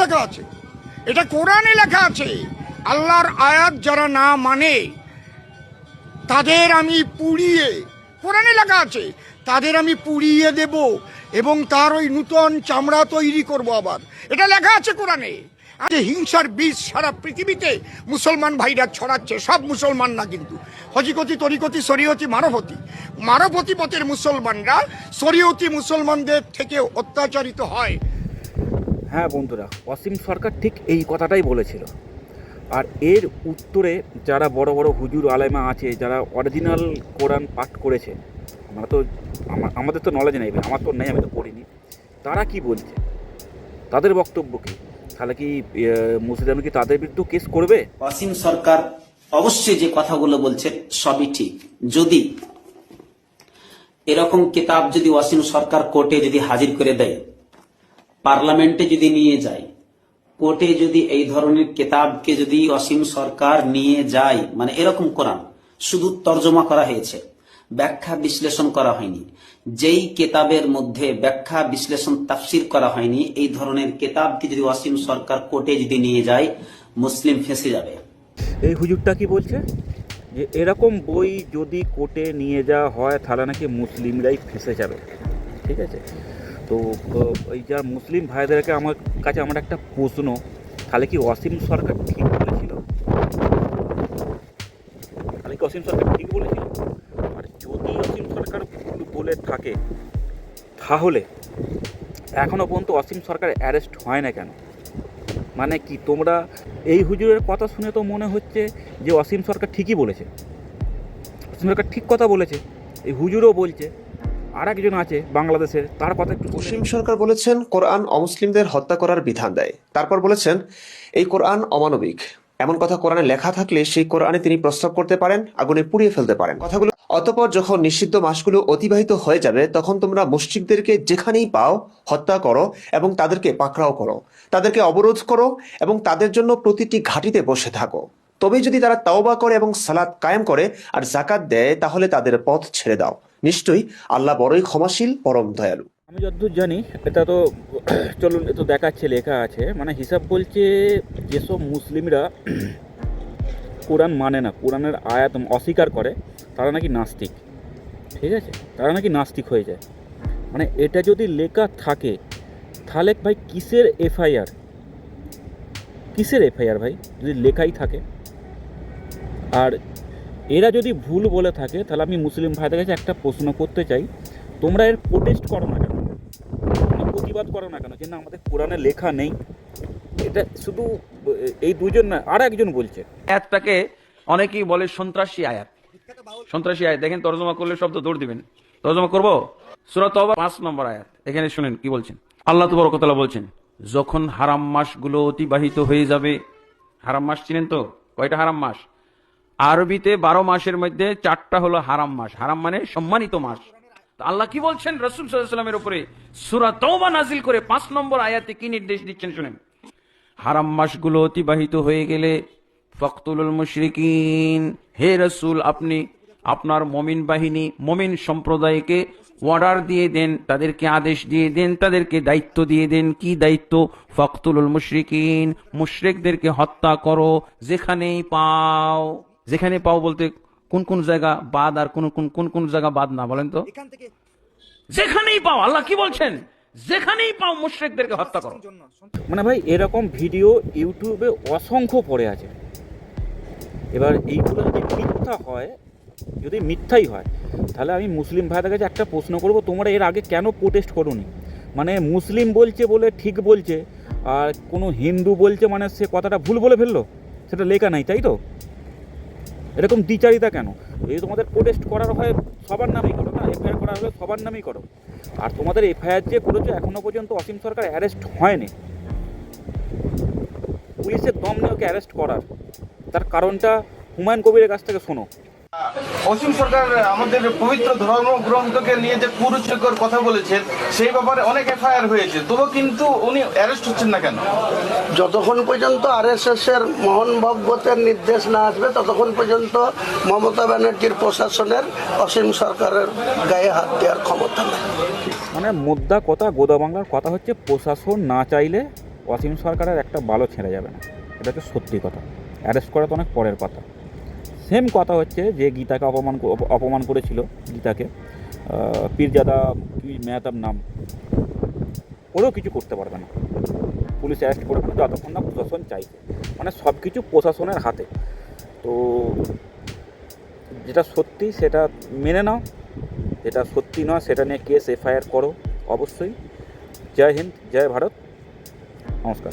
লেখা আছে, এটা কোরআনে লেখা আছে। আল্লাহর আয়াত যারা না মানে তাদের আমি পুড়িয়ে, কোরআনে লেখা আছে, তাদের আমি পুড়িয়ে দেব এবং তার ওই নূতন চামড়া তৈরি করব আবার। এটা লেখা আছে কোরআনে। যে হিংসার বীজ সারা পৃথিবীতে মুসলমান ভাইরা ছড়াচ্ছে, সব মুসলমান না কিন্তু, হজিকতি, তরিকতি, শরীয়তি, মানবতি পথের মুসলমানরা শরীয়তি মুসলমানদের থেকে অত্যাচারিত হয়। হ্যাঁ বন্ধুরা, অসীম সরকার ঠিক এই কথাটাই বলেছিল। আর এর উত্তরে যারা বড় বড় হুজুর আলেমা আছে, যারা অরিজিনাল কোরআন পাঠ করেছে, আমরা তো আমাদের তো নলেজ নেই, আমার তো নেই, আমি তো পড়িনি, তারা কি বলছে, তাদের বক্তব্য কি? তাহলে কি মুসলিম কি তাদের বিরুদ্ধে কেস করবে? অসীম সরকার অবশ্যই যে কথাগুলো বলছে সবই ঠিক। যদি এরকম কিতাব যদি অসীম সরকার কোর্টে যদি হাজির করে দেয়, পার্লামেন্টে যদি নিয়ে যায়, কোর্টে যদি এই ধরনের কিতাবকে যদি অসীম সরকার নিয়ে যায়, মানে এরকম কোরআন শুধু তর্জমা করা হয়েছে, ব্যাখ্যা বিশ্লেষণ করা হয়নি, যেই কিতাবের মধ্যে ব্যাখ্যা বিশ্লেষণ তাফসির করা হয়নি, এই ধরনের কিতাবকে যদি অসীম সরকার কোর্টে যদি নিয়ে যায়, মুসলিম ফেঁসে যাবে। এই হুজুরটা কি বলছে যে এরকম বই যদি কোর্টে নিয়ে যাওয়া হয় তাহলে নাকি মুসলিমরাই ফেঁসে যাবে। ঠিক আছে, তো ওই যা মুসলিম ভাইদেরকে আমার কাছে আমার একটা প্রশ্ন, তাহলে কি অসীম সরকার ঠিক বলেছিল? তাহলে কি অসীম সরকার ঠিক বলেছিল? আর যদি অসীম সরকার ভুল বলে থাকে, তাহলে এখনও পর্যন্ত অসীম সরকার অ্যারেস্ট হয় না কেন? মানে কি, তোমরা এই হুজুরের কথা শুনে তো মনে হচ্ছে যে অসীম সরকার ঠিকই বলেছে, অসীম সরকার ঠিক কথা বলেছে, এই হুজুরও বলছে, আর একজন আছে বাংলাদেশের, তার কথা একটু। অসীম সরকার বলেছেন কোরআন অমুসলিমদের হত্যা করার বিধান দেয়। তারপর বলেছেন এই কোরআন অমানবিক। এমন কথা কোরআনে লেখা থাকলে সেই কোরআনে তিনি প্রস্তাব করতে পারেন, আগুনে পুড়িয়ে ফেলতে পারেন কথাগুলো। অতঃপর যখন নিষিদ্ধ মাসগুলো অতিবাহিত হয়ে যাবে, তখন তোমরা মুশরিকদেরকে যেখানেই পাও হত্যা করো এবং তাদেরকে পাকড়াও করো, তাদেরকে অবরোধ করো এবং তাদের জন্য প্রতিটি ঘাঁটিতে বসে থাকো। তবে যদি তারা তাওবা করে এবং সালাত কায়েম করে আর যাকাত দেয়, তাহলে তাদের পথ ছেড়ে দাও। নিশ্চয়ই আল্লাহ বড়ই ক্ষমাশীল, পরম দয়ালু। আমি যতদূর জানি, এটা তো চলুন এ তো দেখাচ্ছে, লেখা আছে, মানে হিসাব বলছে যেসব মুসলিমরা কোরআন মানে না, কোরআনের আয়াত অস্বীকার করে, তারা নাকি নাস্তিক। ঠিক আছে, তারা নাকি নাস্তিক হয়ে যায়। মানে এটা যদি লেখা থাকে, তাহলে ভাই কিসের এফআইআর? কিসের এফআইআর ভাই, যদি লেখাই থাকে? আর এরা যদি ভুল বলে থাকে, তাহলে আমি মুসলিম ভাইদের কাছে একটা প্রশ্ন করতে চাই, তোমরা এর প্রোটেস্ট করো না কেন, প্রতিবাদ করো না কেন যে না আমাদের কোরআনে লেখা নেই? এটা শুধু এই দুজন না, আর একজন বলছে। আয়াতটাকে অনেকেই বলে সন্ত্রাসী আয়াত। সন্ত্রাসী আয়াত দেখেন, তর্জমা করলে শব্দ দৌড় দিবেন। তর্জমা করবো, সূরা তওবা 5 নম্বর আয়াত। এখানে শুনেন কি বলছেন। আল্লাহ তাবারক ওয়া তাআলা বলছেন, যখন হারাম মাসগুলো অতিবাহিত হয়ে যাবে। হারাম মাস চিনেন তো? কয়টা হারাম মাস? আরবিতে 12 মাসের মধ্যে 4টা হলো হারাম মাস। হারাম মানে সম্মানিত মাস। আল্লাহ কি বলছেন রাসূল সাল্লাল্লাহু আলাইহি ওয়াসাল্লামের উপরে সূরা তওবা নাজিল করে 5 নম্বর আয়াতে কি নির্দেশ দিচ্ছেন শুনেন। হারাম মাসগুলো অতিবাহিত হয়ে গেলে ফাকতুলুল মুশরিকিন, হে রাসূল আপনি আপনার মুমিন বাহিনী, মুমিন সম্প্রদায়কে অর্ডার দিয়ে দেন, তাদেরকে আদেশ দিয়ে দেন, তাদেরকে দায়িত্ব দিয়ে দেন। কি দায়িত্ব? ফাকতুলুল মুশরিকিন, মুশরিকদেরকে হত্যা করো যেখানেই পাও। যেখানে পাও বলতে কোন কোন জায়গা বাদ আর কোন কোন জায়গা বাদ না, বলেন তো? যেখানেই পাও, আল্লাহ কি বলছেন? যেখানেই পাও মুশরিকদেরকে হত্যা করো। মানে ভাই এরকম ভিডিও ইউটিউবে অসংখ্য পড়ে আছে। এবার এইগুলো যদি মিথ্যা হয়, যদি মিথ্যাই হয়, তাহলে আমি মুসলিম ভাইদের কাছে একটা প্রশ্ন করব, তোমরা এর আগে কেন প্রোটেস্ট করোনি? মানে মুসলিম বলছে বলে ঠিক বলছে, আর কোনো হিন্দু বলছে মানে সে কথাটা ভুল বলে ফেললো, সেটা লেখা নাই, তাই তো? এরকম দ্বিচারিতা কেন? যদি তোমাদের প্রোটেস্ট করার হয় সবার নামেই করো না, এফআইআর করার হলে সবার নামেই করো। আর তোমাদের এফআইআর যে করেছো, এখনো পর্যন্ত অসীম সরকার অ্যারেস্ট হয়নি। পুলিশের দম নিয়ে ওকে অ্যারেস্ট করার, তার কারণটা হুমায়ুন কবিরের কাছ থেকে শোনো। অসীম সরকার আমাদের পবিত্র ধর্মগ্রন্থকে নিয়ে যে কুরুচিকর কথা বলেছেন, সেই ব্যাপারে অনেক এফআইআর হয়েছে, তবু কিন্তু উনি অ্যারেস্ট হচ্ছেন না কেন? যতক্ষণ পর্যন্ত আরএসএস এর মোহন ভাগবতের নির্দেশ না আসবে, ততক্ষণ পর্যন্ত মমতা ব্যানার্জির প্রশাসনের অসীম সরকারের গায়ে হাত দেওয়ার ক্ষমতা নেই। মানে মোদ্দা কথা, গোদা বাংলার কথা হচ্ছে, প্রশাসন না চাইলে অসীম সরকারের একটা ভালো ছেড়ে যাবে না, এটা হচ্ছে সত্যি কথা। অ্যারেস্ট করা তো অনেক পরের কথা। সেম কথা হচ্ছে যে গীতাকে অপমান করেছিল, গীতাকে পীরজাদা কি মেহতাব নাম, ওরেও কিছু করতে পারবে না, পুলিশ অ্যারেস্ট করবে না যতক্ষণ না প্রশাসন চাইছে। মানে সব কিছু প্রশাসনের হাতে। তো যেটা সত্যি সেটা মেনে নাও, যেটা সত্যি নয় সেটা নিয়ে কেস এফআইআর করো অবশ্যই। জয় হিন্দ, জয় ভারত, নমস্কার।